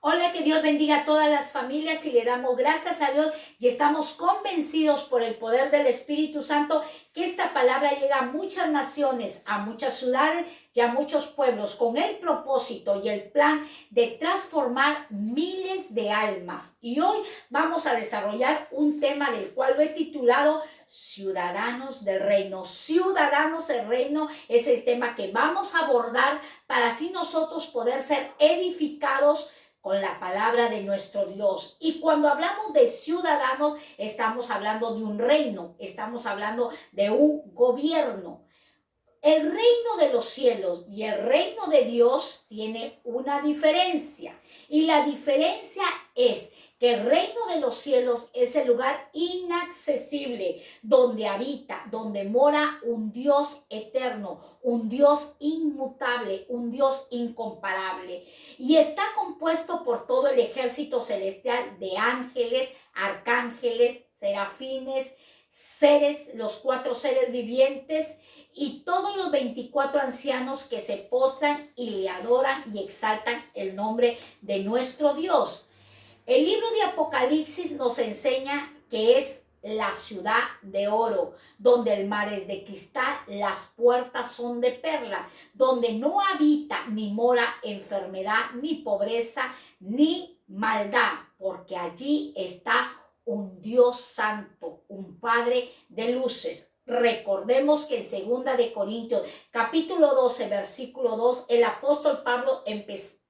Hola, que Dios bendiga a todas las familias y le damos gracias a Dios y estamos convencidos por el poder del Espíritu Santo que esta palabra llega a muchas naciones, a muchas ciudades y a muchos pueblos con el propósito y el plan de transformar miles de almas. Y hoy vamos a desarrollar un tema del cual lo he titulado Ciudadanos del Reino. Ciudadanos del Reino es el tema que vamos a abordar para así nosotros poder ser edificados con la palabra de nuestro Dios. Y cuando hablamos de ciudadanos, estamos hablando de un reino, estamos hablando de un gobierno. El reino de los cielos y el reino de Dios tiene una diferencia. Y la diferencia es que el reino de los cielos es el lugar inaccesible donde habita, donde mora un Dios eterno, un Dios inmutable, un Dios incomparable. Y está compuesto por todo el ejército celestial de ángeles, arcángeles, serafines, seres, los 4 seres vivientes y todos los 24 ancianos que se postran y le adoran y exaltan el nombre de nuestro Dios. El libro de Apocalipsis nos enseña que es la ciudad de oro, donde el mar es de cristal, las puertas son de perla, donde no habita ni mora enfermedad, ni pobreza, ni maldad, porque allí está un Dios santo, un Padre de luces. Recordemos que en 2 Corintios capítulo 12 versículo 2 el apóstol Pablo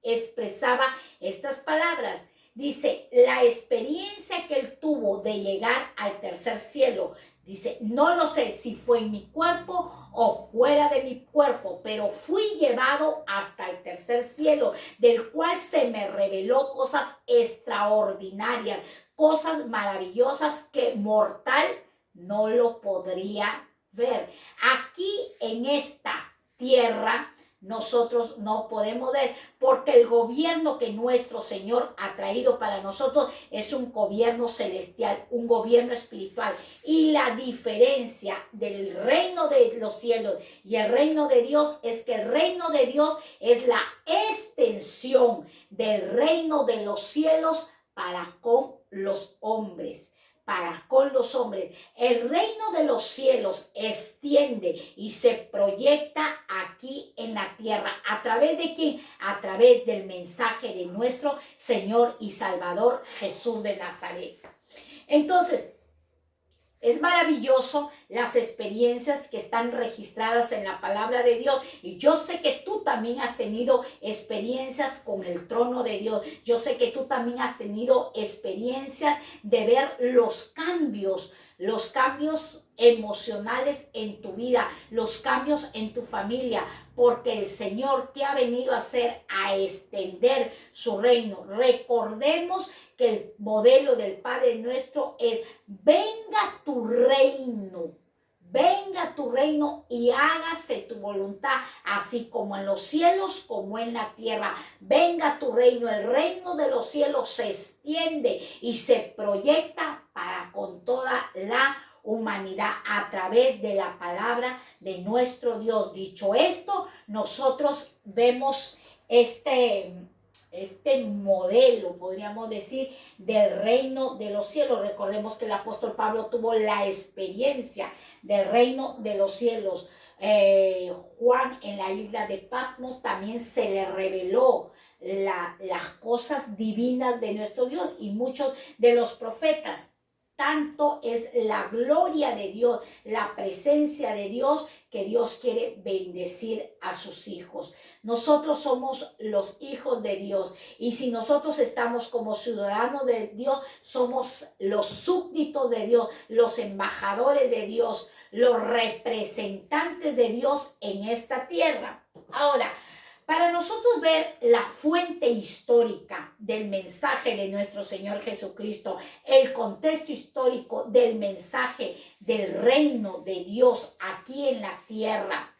expresaba estas palabras. Dice, la experiencia que él tuvo de llegar al tercer cielo, dice, no lo sé si fue en mi cuerpo o fuera de mi cuerpo, pero fui llevado hasta el tercer cielo, del cual se me reveló cosas extraordinarias, cosas maravillosas que mortal no lo podría ver. Aquí en esta tierra nosotros no podemos ver, porque el gobierno que nuestro Señor ha traído para nosotros es un gobierno celestial, un gobierno espiritual. Y la diferencia del reino de los cielos y el reino de Dios es que el reino de Dios es la extensión del reino de los cielos para con los hombres. Para con los hombres. El reino de los cielos extiende y se proyecta aquí en la tierra. ¿A través de quién? A través del mensaje de nuestro Señor y Salvador Jesús de Nazaret. Entonces, es maravilloso las experiencias que están registradas en la palabra de Dios. Y yo sé que tú también has tenido experiencias con el trono de Dios. Yo sé que tú también has tenido experiencias de ver los cambios emocionales en tu vida, los cambios en tu familia, porque el Señor que ha venido a hacer, a extender su reino. Recordemos que el modelo del Padre nuestro es: venga tu reino y hágase tu voluntad, así como en los cielos como en la tierra. Venga tu reino, el reino de los cielos se extiende y se proyecta para con toda la humanidad a través de la palabra de nuestro Dios. Dicho esto, nosotros vemos este modelo, podríamos decir, del reino de los cielos. Recordemos que el apóstol Pablo tuvo la experiencia del reino de los cielos. Juan en la isla de Patmos también se le reveló las cosas divinas de nuestro Dios, y muchos de los profetas. Tanto es la gloria de Dios, la presencia de Dios, que Dios quiere bendecir a sus hijos. Nosotros somos los hijos de Dios, y si nosotros estamos como ciudadanos de Dios, somos los súbditos de Dios, los embajadores de Dios, los representantes de Dios en esta tierra. Ahora, para nosotros ver la fuente histórica del mensaje de nuestro Señor Jesucristo, el contexto histórico del mensaje del reino de Dios aquí en la tierra,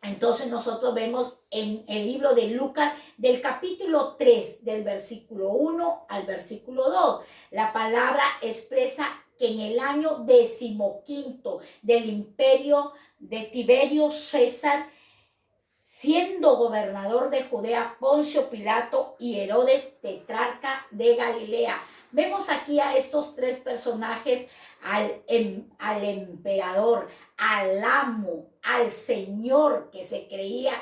entonces nosotros vemos en el libro de Lucas, del capítulo 3, del versículo 1 al versículo 2, la palabra expresa que en el año 15 del imperio de Tiberio César, siendo gobernador de Judea Poncio Pilato y Herodes tetrarca de Galilea. Vemos aquí a estos tres personajes, al emperador, al amo, al señor que se creía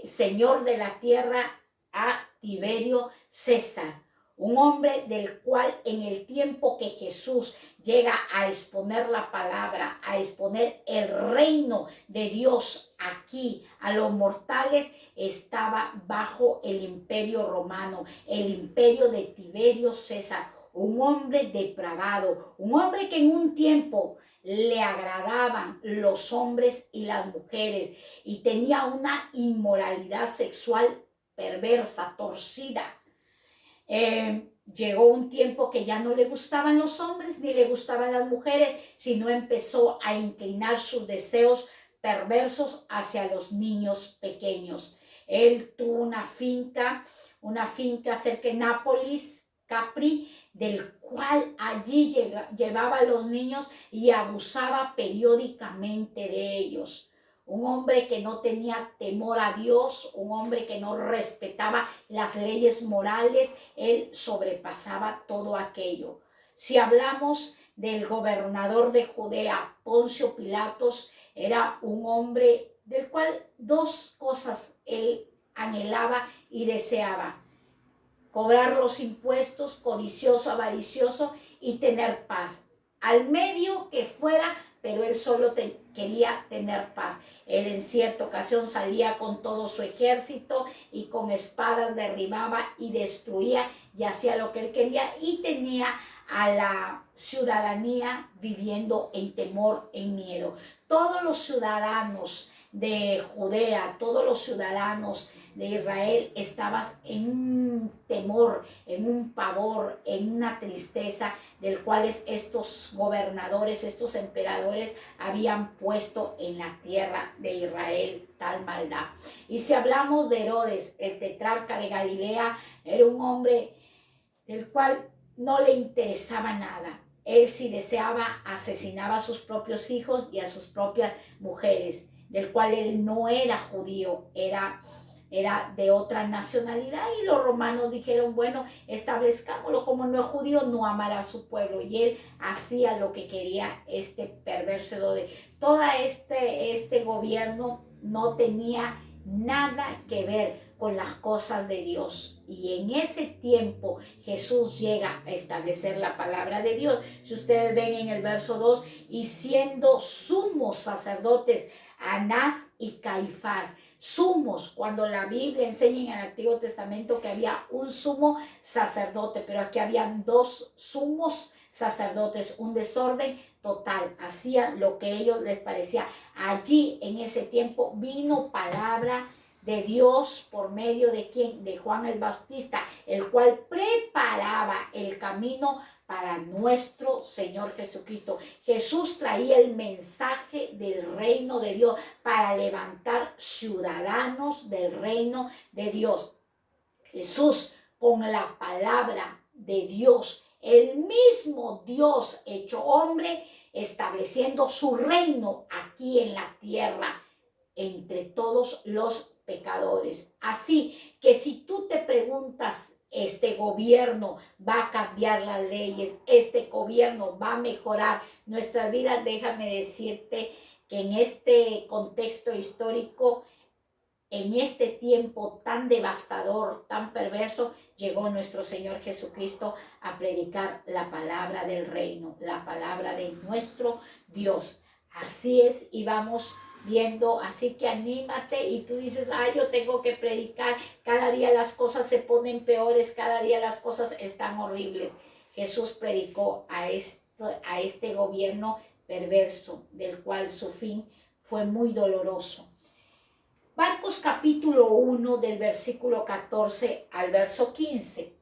señor de la tierra, a Tiberio César. Un hombre del cual en el tiempo que Jesús llega a exponer la palabra, a exponer el reino de Dios aquí a los mortales, estaba bajo el imperio romano, el imperio de Tiberio César. Un hombre depravado, un hombre que en un tiempo le agradaban los hombres y las mujeres y tenía una inmoralidad sexual perversa, torcida. Llegó un tiempo que ya no le gustaban los hombres ni le gustaban las mujeres, sino empezó a inclinar sus deseos perversos hacia los niños pequeños. Él tuvo una finca cerca de Nápoles, Capri, del cual allí llevaba a los niños y abusaba periódicamente de ellos. Un hombre que no tenía temor a Dios, un hombre que no respetaba las leyes morales, él sobrepasaba todo aquello. Si hablamos del gobernador de Judea, Poncio Pilatos, era un hombre del cual dos cosas él anhelaba y deseaba: cobrar los impuestos, codicioso, avaricioso, y tener paz. Al medio que fuera, pero él solo quería tener paz. Él en cierta ocasión salía con todo su ejército y con espadas derribaba y destruía y hacía lo que él quería, y tenía a la ciudadanía viviendo en temor, en miedo. Todos los ciudadanos de Judea, todos los ciudadanos de Israel estaban en un temor, en un pavor, en una tristeza, del cual estos gobernadores, estos emperadores habían puesto en la tierra de Israel tal maldad. Y si hablamos de Herodes, el tetrarca de Galilea, era un hombre del cual no le interesaba nada. Él, si deseaba, asesinaba a sus propios hijos y a sus propias mujeres, del cual él no era judío, era de otra nacionalidad, y los romanos dijeron, bueno, establezcámoslo, como no es judío, no amará a su pueblo, y él hacía lo que quería este perverso Herodes. Todo este gobierno no tenía nada que ver con las cosas de Dios, y en ese tiempo Jesús llega a establecer la palabra de Dios. Si ustedes ven en el verso 2, y siendo sumos sacerdotes Anás y Caifás. Sumos, cuando la Biblia enseña en el Antiguo Testamento que había un sumo sacerdote, pero aquí habían dos sumos sacerdotes, un desorden total, hacían lo que a ellos les parecía. Allí en ese tiempo vino palabra de Dios por medio de ¿quién? De Juan el Bautista, el cual preparaba el camino para nuestro Señor Jesucristo. Jesús traía el mensaje del reino de Dios para levantar ciudadanos del reino de Dios. Jesús, con la palabra de Dios, el mismo Dios hecho hombre, estableciendo su reino aquí en la tierra entre todos los pecadores. Así que si tú te preguntas, este gobierno va a cambiar las leyes, este gobierno va a mejorar nuestras vidas, déjame decirte que en este contexto histórico, en este tiempo tan devastador, tan perverso, llegó nuestro Señor Jesucristo a predicar la palabra del reino, la palabra de nuestro Dios. Así es, y vamos viendo, así que anímate, y tú dices, yo tengo que predicar, cada día las cosas se ponen peores, cada día las cosas están horribles. Jesús predicó a este gobierno perverso, del cual su fin fue muy doloroso. Marcos capítulo 1 del versículo 14 al verso 15.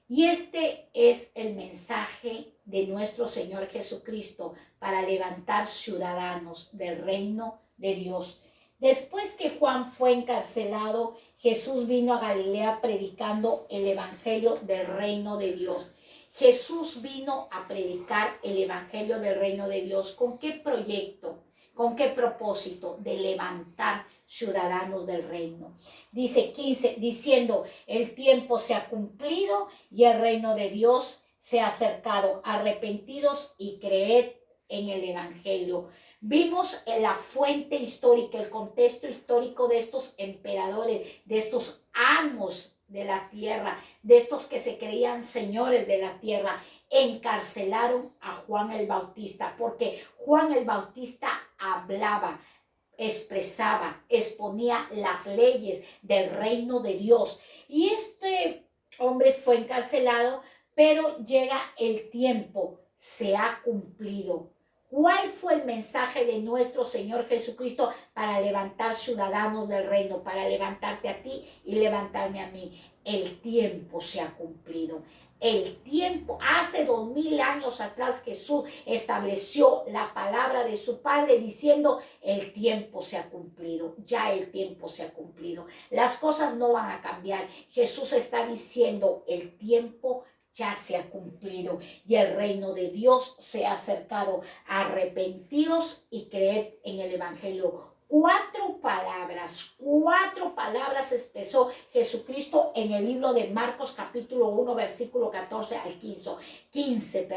Y este es el mensaje de nuestro Señor Jesucristo para levantar ciudadanos del reino de Dios. Después que Juan fue encarcelado, Jesús vino a Galilea predicando el evangelio del reino de Dios. Jesús vino a predicar el evangelio del reino de Dios. ¿Con qué proyecto? ¿Con qué propósito? De levantar ciudadanos del reino. Dice 15, diciendo, el tiempo se ha cumplido y el reino de Dios se ha acercado. Arrepentidos y creed en el evangelio. Vimos la fuente histórica, el contexto histórico de estos emperadores, de estos amos de la tierra, de estos que se creían señores de la tierra. Encarcelaron a Juan el Bautista porque Juan el Bautista hablaba, expresaba, exponía las leyes del reino de Dios. Y este hombre fue encarcelado, pero llega el tiempo, se ha cumplido. ¿Cuál fue el mensaje de nuestro Señor Jesucristo para levantar ciudadanos del reino, para levantarte a ti y levantarme a mí? El tiempo se ha cumplido. El tiempo, hace 2000 años atrás Jesús estableció la palabra de su Padre diciendo, el tiempo se ha cumplido, ya el tiempo se ha cumplido. Las cosas no van a cambiar. Jesús está diciendo, el tiempo ya se ha cumplido y el reino de Dios se ha acercado. Arrepentidos y creed en el evangelio. Cuatro palabras expresó Jesucristo en el libro de Marcos capítulo 1 versículo 14 al 15,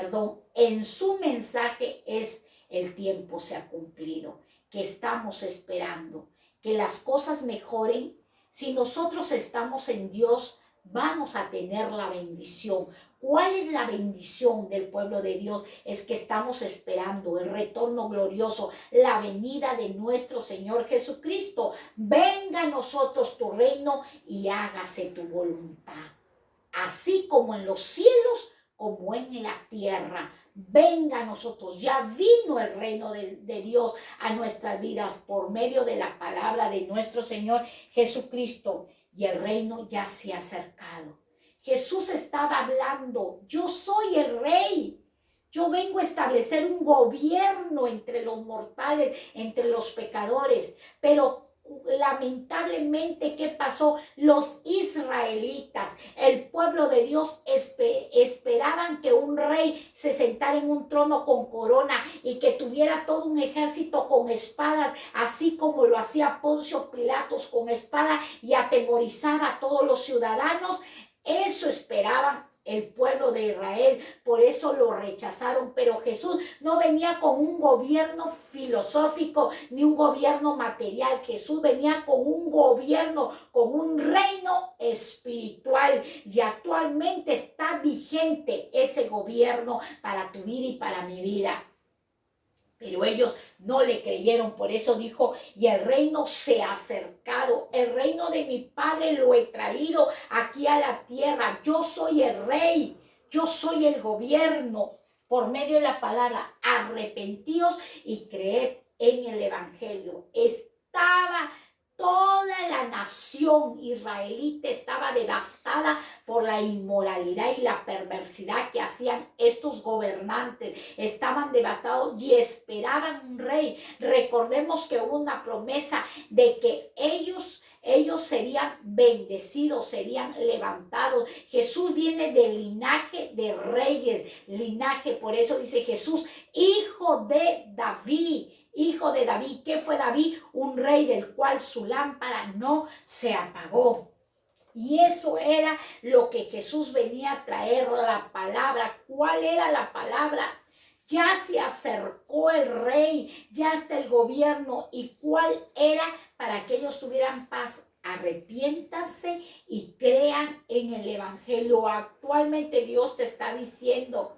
en su mensaje es el tiempo se ha cumplido, que estamos esperando, que las cosas mejoren. Si nosotros estamos en Dios, vamos a tener la bendición. ¿Cuál es la bendición del pueblo de Dios? Es que estamos esperando el retorno glorioso, la venida de nuestro Señor Jesucristo. Venga a nosotros tu reino y hágase tu voluntad, así como en los cielos como en la tierra. Venga a nosotros, ya vino el reino de Dios a nuestras vidas por medio de la palabra de nuestro Señor Jesucristo, y el reino ya se ha acercado. Jesús estaba hablando, yo soy el rey, yo vengo a establecer un gobierno entre los mortales, entre los pecadores, pero lamentablemente, ¿qué pasó? Los israelitas, el pueblo de Dios, esperaban que un rey se sentara en un trono con corona y que tuviera todo un ejército con espadas, así como lo hacía Poncio Pilatos con espada y atemorizaba a todos los ciudadanos. Eso esperaban el pueblo de Israel, por eso lo rechazaron. Pero Jesús no venía con un gobierno filosófico ni un gobierno material. Jesús venía con un gobierno, con un reino espiritual, y actualmente está vigente ese gobierno para tu vida y para mi vida. Pero ellos no le creyeron, por eso dijo, y el reino se ha acercado, el reino de mi Padre lo he traído aquí a la tierra. Yo soy el rey, yo soy el gobierno, por medio de la palabra. Arrepentíos y creed en el evangelio. Toda la nación israelita estaba devastada por la inmoralidad y la perversidad que hacían estos gobernantes. Estaban devastados y esperaban un rey. Recordemos que hubo una promesa de que ellos serían bendecidos, serían levantados. Jesús viene del linaje de reyes, por eso dice Jesús, hijo de David. Hijo de David. ¿Qué fue David? Un rey del cual su lámpara no se apagó. Y eso era lo que Jesús venía a traer, la palabra. ¿Cuál era la palabra? Ya se acercó el rey, ya está el gobierno. ¿Y cuál era? Para que ellos tuvieran paz. Arrepiéntanse y crean en el evangelio. Actualmente Dios te está diciendo,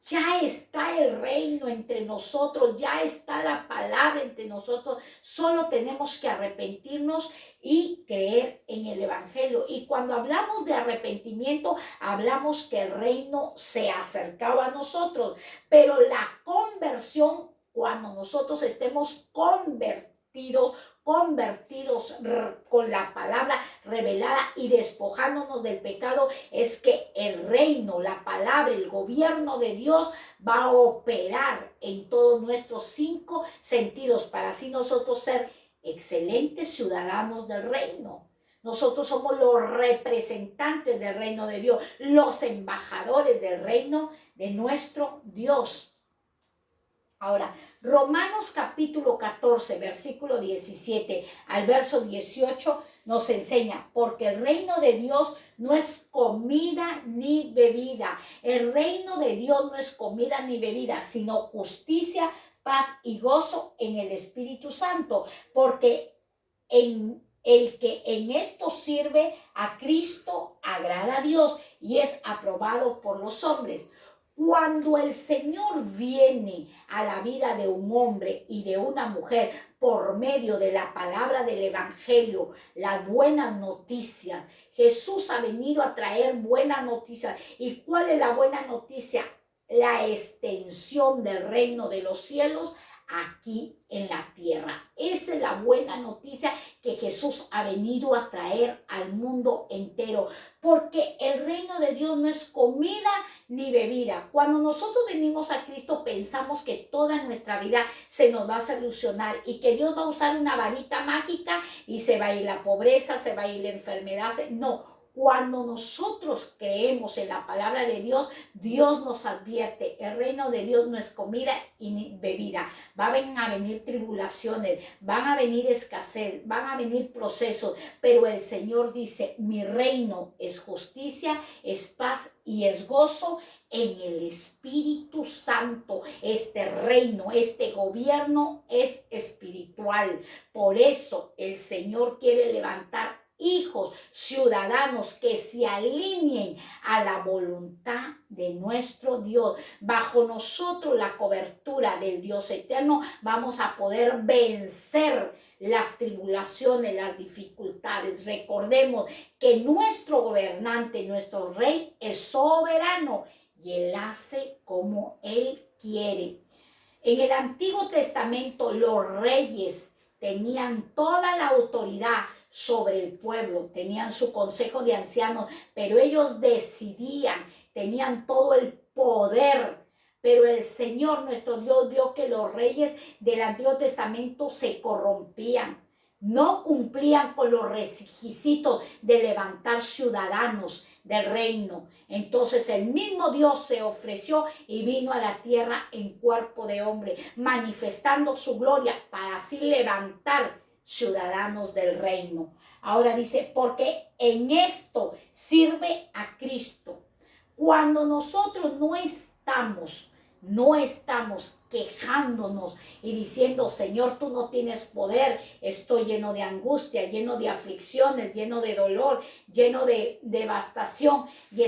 ya está el reino entre nosotros, ya está la palabra entre nosotros. Solo tenemos que arrepentirnos y creer en el evangelio. Y cuando hablamos de arrepentimiento, hablamos que el reino se acercaba a nosotros. Pero la conversión, cuando nosotros estemos convertidos con la palabra revelada y despojándonos del pecado, es que el reino, la palabra, el gobierno de Dios va a operar en todos nuestros 5 sentidos para así nosotros ser excelentes ciudadanos del reino. Nosotros somos los representantes del reino de Dios, los embajadores del reino de nuestro Dios. Ahora, Romanos capítulo 14, versículo 17 al verso 18 nos enseña, porque el reino de Dios no es comida ni bebida. El reino de Dios no es comida ni bebida, sino justicia, paz y gozo en el Espíritu Santo, porque el que en esto sirve a Cristo agrada a Dios y es aprobado por los hombres. Cuando el Señor viene a la vida de un hombre y de una mujer por medio de la palabra del Evangelio, las buenas noticias, Jesús ha venido a traer buenas noticias. ¿Y cuál es la buena noticia? La extensión del reino de los cielos aquí en la tierra. Esa es la buena noticia que Jesús ha venido a traer al mundo entero, porque el reino de Dios no es comida ni bebida. Cuando nosotros venimos a Cristo pensamos que toda nuestra vida se nos va a solucionar y que Dios va a usar una varita mágica y se va a ir la pobreza, se va a ir la enfermedad. No. Cuando nosotros creemos en la palabra de Dios, Dios nos advierte, el reino de Dios no es comida y bebida. Van a venir tribulaciones, van a venir escasez, van a venir procesos, pero el Señor dice, mi reino es justicia, es paz y es gozo en el Espíritu Santo. Este reino, este gobierno es espiritual. Por eso el Señor quiere levantar hijos, ciudadanos que se alineen a la voluntad de nuestro Dios. Bajo nosotros la cobertura del Dios eterno vamos a poder vencer las tribulaciones, las dificultades. Recordemos que nuestro gobernante, nuestro rey es soberano y él hace como él quiere. En el Antiguo Testamento los reyes tenían toda la autoridad sobre el pueblo, tenían su consejo de ancianos, pero ellos decidían, tenían todo el poder. Pero el Señor, nuestro Dios, vio que los reyes del Antiguo Testamento se corrompían, no cumplían con los requisitos de levantar ciudadanos del reino. Entonces el mismo Dios se ofreció y vino a la tierra en cuerpo de hombre, manifestando su gloria para así levantar ciudadanos del reino. Ahora dice, porque en esto sirve a Cristo. Cuando nosotros no estamos quejándonos y diciendo, Señor, tú no tienes poder, estoy lleno de angustia, lleno de aflicciones, lleno de dolor, lleno de devastación, y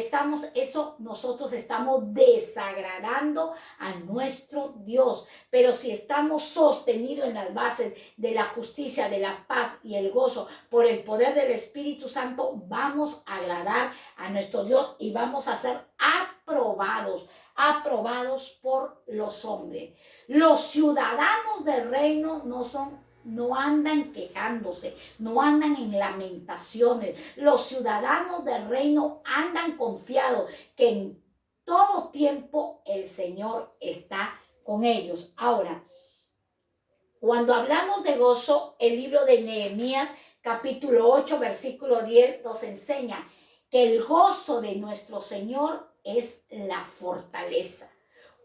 nosotros estamos desagradando a nuestro Dios. Pero si estamos sostenidos en las bases de la justicia, de la paz y el gozo por el poder del Espíritu Santo, vamos a agradar a nuestro Dios y vamos a ser aprobados por los hombres. Los ciudadanos del reino no andan quejándose, no andan en lamentaciones. Los ciudadanos del reino andan confiados que en todo tiempo el Señor está con ellos. Ahora, cuando hablamos de gozo, el libro de Nehemías, capítulo 8, versículo 10, nos enseña que el gozo de nuestro Señor es la fortaleza.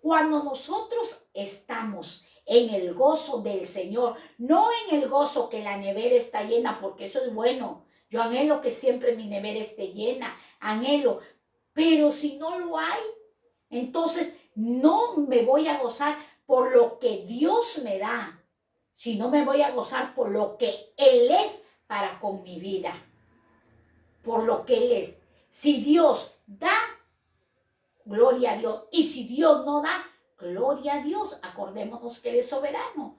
Cuando nosotros estamos en el gozo del Señor, no en el gozo que la nevera está llena, porque eso es bueno. Yo anhelo que siempre mi nevera esté llena, anhelo. Pero si no lo hay, entonces no me voy a gozar por lo que Dios me da, sino me voy a gozar por lo que Él es para con mi vida. Por lo que Él es. Si Dios da, gloria a Dios. Y si Dios no da, gloria a Dios. Acordémonos que Él es soberano.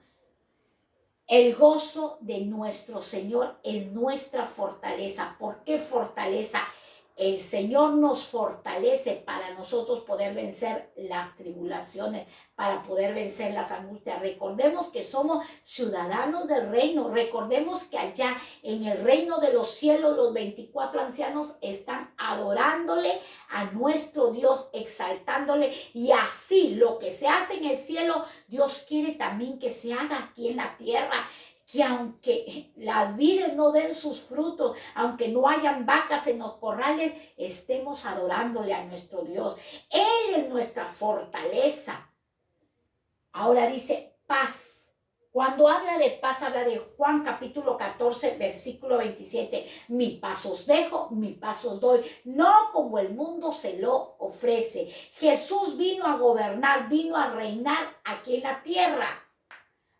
El gozo de nuestro Señor es nuestra fortaleza. ¿Por qué fortaleza? El Señor nos fortalece para nosotros poder vencer las tribulaciones, para poder vencer las angustias. Recordemos que somos ciudadanos del reino. Recordemos que allá en el reino de los cielos los 24 ancianos están adorándole a nuestro Dios, exaltándole. Y así lo que se hace en el cielo, Dios quiere también que se haga aquí en la tierra. Que aunque las vides no den sus frutos, aunque no hayan vacas en los corrales, estemos adorándole a nuestro Dios. Él es nuestra fortaleza. Ahora dice paz. Cuando habla de paz, habla de Juan capítulo 14, versículo 27. Mi paz os dejo, mi paz os doy, no como el mundo se lo ofrece. Jesús vino a gobernar, vino a reinar aquí en la tierra,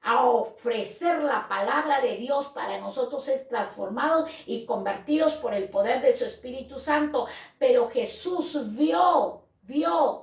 a ofrecer la palabra de Dios para nosotros ser transformados y convertidos por el poder de su Espíritu Santo. Pero Jesús vio,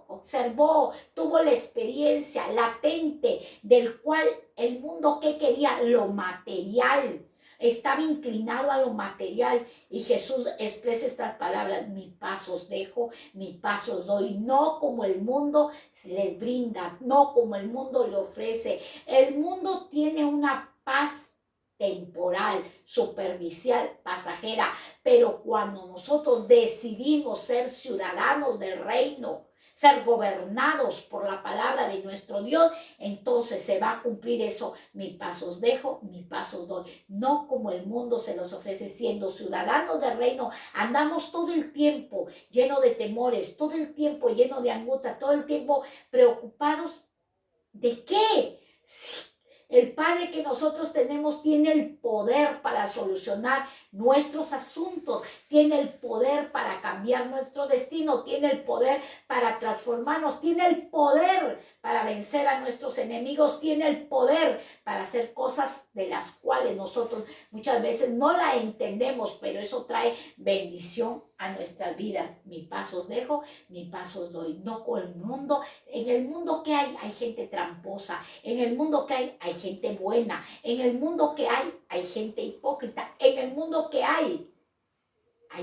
observó, tuvo la experiencia latente del cual el mundo que quería, lo material, estaba inclinado a lo material, y Jesús expresa estas palabras: mi paz os dejo, mi paz os doy, no como el mundo les brinda, no como el mundo le ofrece. El mundo tiene una paz temporal, superficial, pasajera, pero cuando nosotros decidimos ser ciudadanos del reino, ser gobernados por la palabra de nuestro Dios, entonces se va a cumplir eso: mi paz os dejo, mi paz os doy, no como el mundo se los ofrece. Siendo ciudadanos del reino, andamos todo el tiempo lleno de temores, todo el tiempo lleno de angustia, todo el tiempo preocupados. ¿De qué? Sí, el Padre que nosotros tenemos tiene el poder para solucionar nuestros asuntos, tiene el poder para cambiar nuestro destino, tiene el poder para transformarnos, tiene el poder para vencer a nuestros enemigos, tiene el poder para hacer cosas de las cuales nosotros muchas veces no la entendemos, pero eso trae bendición a nuestra vida. Mi paz os dejo, mi paz os doy, no con el mundo. En el mundo que hay gente tramposa, en el mundo que hay gente buena, en el mundo que hay gente hipócrita, en el mundo que hay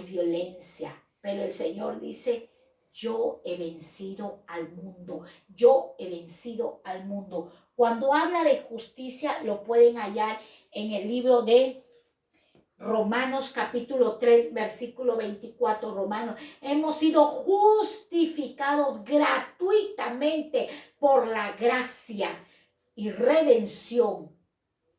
violencia, pero el Señor dice: yo he vencido al mundo, yo he vencido al mundo. Cuando habla de justicia, lo pueden hallar en el libro de Romanos capítulo 3, versículo 24. Romanos: hemos sido justificados gratuitamente por la gracia y redención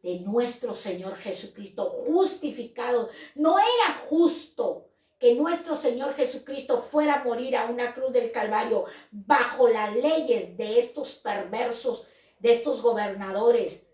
de nuestro Señor Jesucristo. Justificados. No era justo que nuestro Señor Jesucristo fuera a morir a una cruz del Calvario bajo las leyes de estos perversos, de estos gobernadores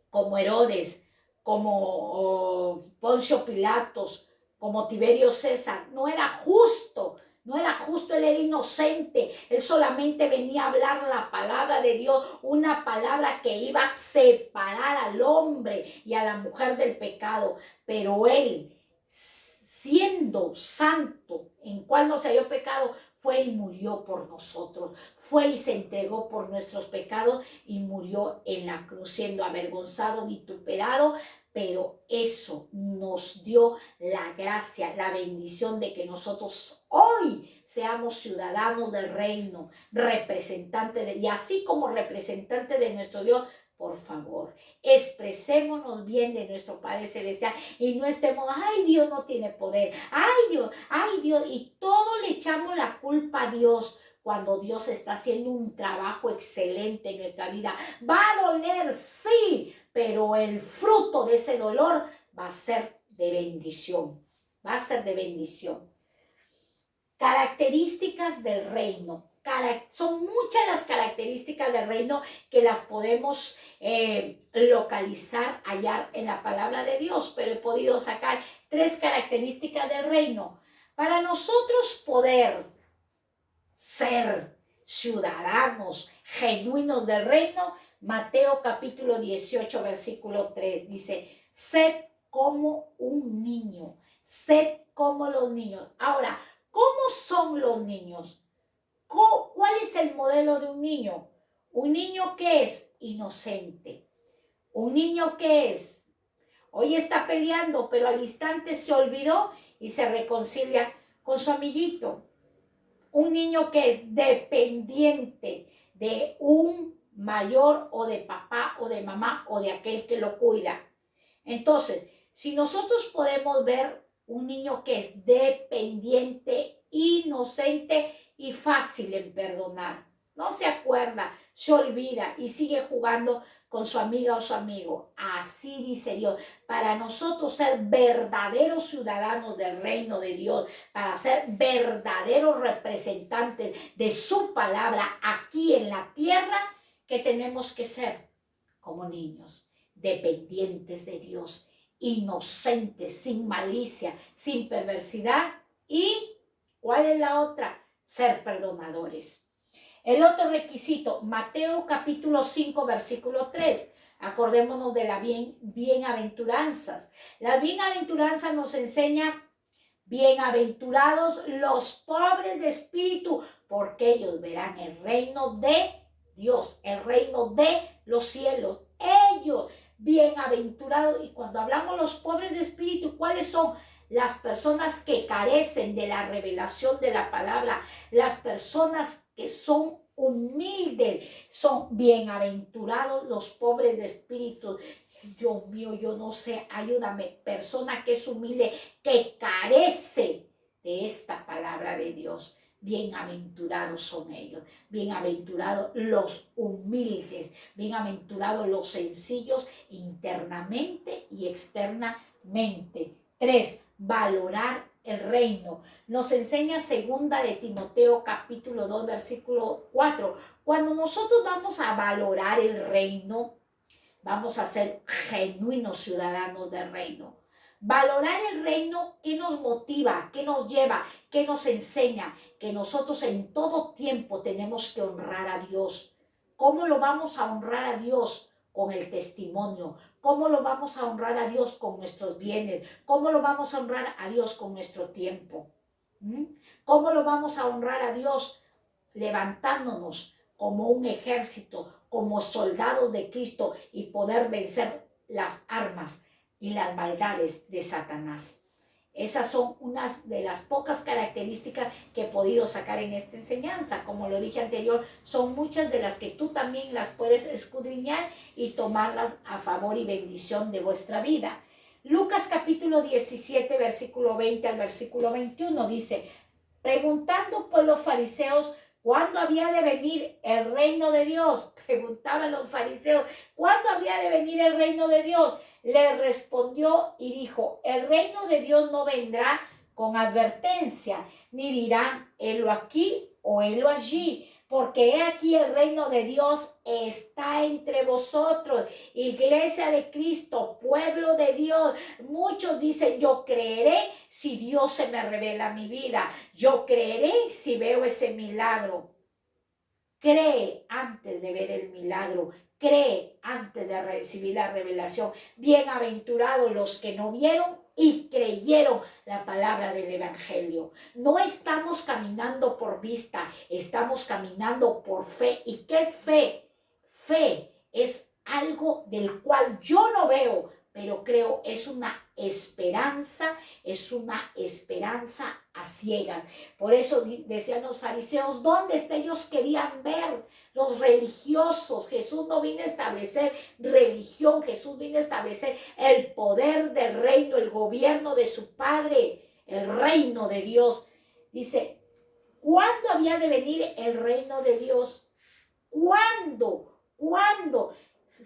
como Herodes, como Poncio Pilatos, como Tiberio César. No era justo. No era justo, él era inocente, él solamente venía a hablar la palabra de Dios, una palabra que iba a separar al hombre y a la mujer del pecado. Pero él, siendo santo, en cual no se halló pecado, fue y murió por nosotros, fue y se entregó por nuestros pecados y murió en la cruz, siendo avergonzado, vituperado. Pero eso nos dio la gracia, la bendición de que nosotros hoy seamos ciudadanos del reino, representantes y así como representantes de nuestro Dios. Por favor, expresémonos bien de nuestro Padre Celestial y no estemos: ay, Dios no tiene poder, ay, Dios, y todo le echamos la culpa a Dios, cuando Dios está haciendo un trabajo excelente en nuestra vida. Va a doler, sí, pero el fruto de ese dolor va a ser de bendición, va a ser de bendición. Características del reino. Son muchas las características del reino que las podemos localizar, hallar en la palabra de Dios, pero he podido sacar 3 características del reino. Para nosotros poder ser ciudadanos genuinos del reino, Mateo capítulo 18, versículo 3 dice: sed como un niño, sed como los niños. Ahora, ¿cómo son los niños? ¿Cuál es el modelo de un niño? Un niño que es inocente. Un niño que es, hoy está peleando, pero al instante se olvidó y se reconcilia con su amiguito. Un niño que es dependiente de un mayor o de papá o de mamá o de aquel que lo cuida. Entonces, si nosotros podemos ver un niño que es dependiente, inocente y fácil en perdonar, no se acuerda, se olvida y sigue jugando con su amiga o su amigo. Así dice Dios, para nosotros ser verdaderos ciudadanos del reino de Dios, para ser verdaderos representantes de su palabra aquí en la tierra, que tenemos que ser como niños, dependientes de Dios, inocentes, sin malicia, sin perversidad. ¿Y cuál es la otra? Ser perdonadores. El otro requisito, Mateo capítulo 5, versículo 3. Acordémonos de las bienaventuranzas. Las bienaventuranzas nos enseña: bienaventurados los pobres de espíritu, porque ellos verán el reino de Dios, el reino de los cielos. Ellos, bienaventurados. Y cuando hablamos los pobres de espíritu, ¿cuáles son? Las personas que carecen de la revelación de la palabra, las personas que son humildes, son bienaventurados los pobres de espíritu. Dios mío, yo no sé, ayúdame, persona que es humilde, que carece de esta palabra de Dios. Bienaventurados son ellos, bienaventurados los humildes, bienaventurados los sencillos internamente y externamente. 3. Valorar el reino. Nos enseña segunda de Timoteo capítulo 2 versículo 4. Cuando nosotros vamos a valorar el reino, vamos a ser genuinos ciudadanos del reino. Valorar el reino, ¿qué nos motiva? ¿Qué nos lleva? ¿Qué nos enseña? Que nosotros en todo tiempo tenemos que honrar a Dios. ¿Cómo lo vamos a honrar a Dios? Con el testimonio. ¿Cómo lo vamos a honrar a Dios? Con nuestros bienes. ¿Cómo lo vamos a honrar a Dios? Con nuestro tiempo. ¿Cómo lo vamos a honrar a Dios? Levantándonos como un ejército, como soldados de Cristo, y poder vencer las armas y las maldades de Satanás. Esas son unas de las pocas características que he podido sacar en esta enseñanza. Como lo dije anterior, son muchas de las que tú también las puedes escudriñar y tomarlas a favor y bendición de vuestra vida. Lucas capítulo 17, versículo 20 al versículo 21 dice: preguntando pues los fariseos ¿cuándo había de venir el reino de Dios? Preguntaban los fariseos, ¿cuándo había de venir el reino de Dios? Les respondió y dijo: el reino de Dios no vendrá con advertencia, ni dirán, helo aquí o helo allí, porque he aquí el reino de Dios está entre vosotros, iglesia de Cristo, pueblo de Dios. Muchos dicen, yo creeré si Dios se me revela mi vida, yo creeré si veo ese milagro. Cree antes de ver el milagro, cree antes de recibir la revelación. Bienaventurados los que no vieron y creyeron la palabra del evangelio. No estamos caminando por vista, estamos caminando por fe. ¿Y qué es fe? Fe es algo del cual yo no veo, pero creo, es una esperanza a ciegas. Por eso decían los fariseos, ¿dónde está? Ellos querían ver, los religiosos. Jesús no vino a establecer religión, Jesús vino a establecer el poder del reino, el gobierno de su Padre, el reino de Dios. Dice, ¿cuándo había de venir el reino de Dios? ¿Cuándo? ¿Cuándo?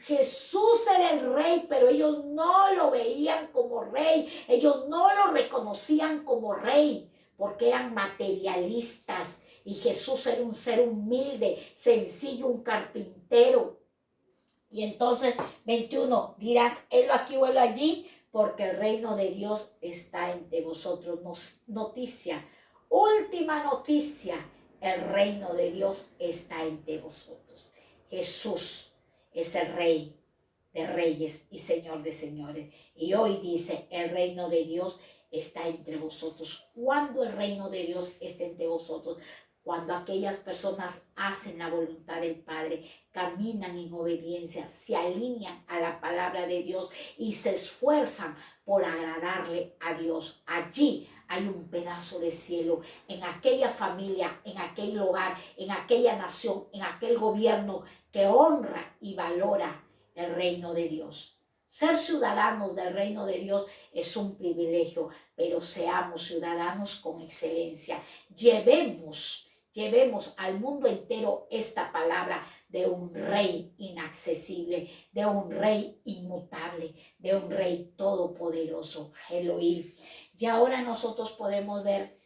Jesús era el rey, pero ellos no lo veían como rey, ellos no lo reconocían como rey, porque eran materialistas, y Jesús era un ser humilde, sencillo, un carpintero. Y entonces, 21, dirán, helo aquí o helo allí, porque el reino de Dios está entre vosotros. Noticia, última noticia, el reino de Dios está entre vosotros. Jesús es el Rey de reyes y Señor de señores. Y hoy dice, el reino de Dios está entre vosotros. ¿Cuándo el reino de Dios está entre vosotros? Cuando aquellas personas hacen la voluntad del Padre, caminan en obediencia, se alinean a la palabra de Dios y se esfuerzan por agradarle a Dios. Allí hay un pedazo de cielo, en aquella familia, en aquel hogar, en aquella nación, en aquel gobierno que honra y valora el reino de Dios. Ser ciudadanos del reino de Dios es un privilegio, pero seamos ciudadanos con excelencia. Llevemos al mundo entero esta palabra de un rey inaccesible, de un rey inmutable, de un rey todopoderoso, Elohim. Y ahora nosotros podemos ver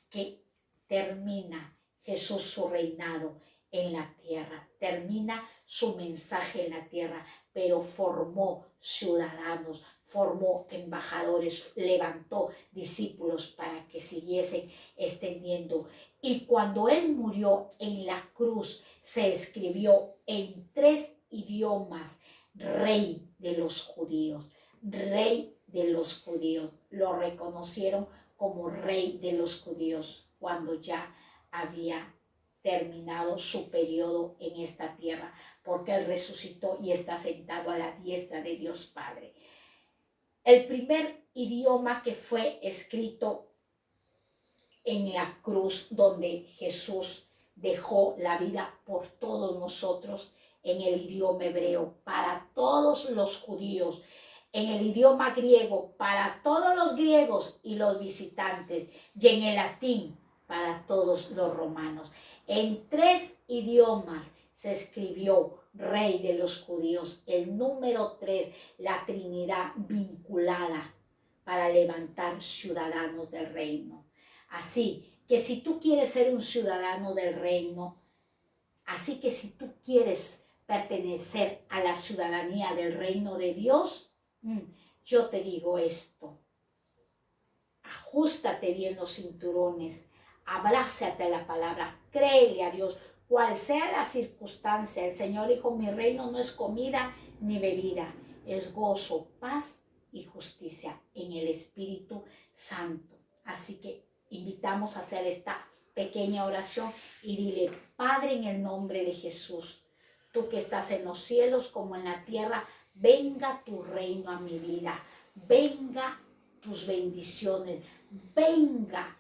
que termina Jesús su reinado en la tierra, termina su mensaje en la tierra, pero formó ciudadanos, formó embajadores, levantó discípulos para que siguiesen extendiendo. Y cuando él murió en la cruz, se escribió en 3 idiomas, Rey de los judíos, Rey de los judíos. Lo reconocieron como Rey de los judíos cuando ya había terminado su periodo en esta tierra, porque él resucitó y está sentado a la diestra de Dios Padre. El primer idioma que fue escrito en la cruz, donde Jesús dejó la vida por todos nosotros, en el idioma hebreo para todos los judíos, en el idioma griego para todos los griegos y los visitantes, y en el latín para todos los romanos. En 3 idiomas se escribió Rey de los judíos, el número 3, la Trinidad vinculada para levantar ciudadanos del reino. Así que si tú quieres ser un ciudadano del reino, así que si tú quieres pertenecer a la ciudadanía del reino de Dios, yo te digo esto: ajustate bien los cinturones, abrázate a la palabra, créele a Dios, cual sea la circunstancia. El Señor dijo: mi reino no es comida ni bebida, es gozo, paz y justicia en el Espíritu Santo. Así que invitamos a hacer esta pequeña oración y dile: Padre, en el nombre de Jesús, tú que estás en los cielos como en la tierra, venga tu reino a mi vida, venga tus bendiciones, venga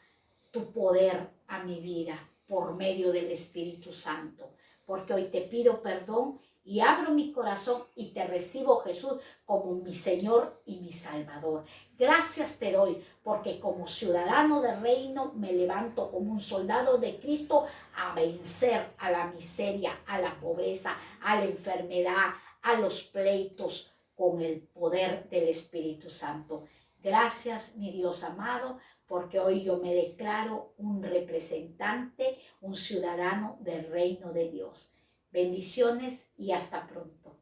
tu poder a mi vida por medio del Espíritu Santo, porque hoy te pido perdón y abro mi corazón y te recibo, Jesús, como mi Señor y mi Salvador. Gracias te doy, porque como ciudadano del reino me levanto como un soldado de Cristo a vencer a la miseria, a la pobreza, a la enfermedad, a los pleitos, con el poder del Espíritu Santo. Gracias, mi Dios amado, porque hoy yo me declaro un representante, un ciudadano del reino de Dios. Bendiciones y hasta pronto.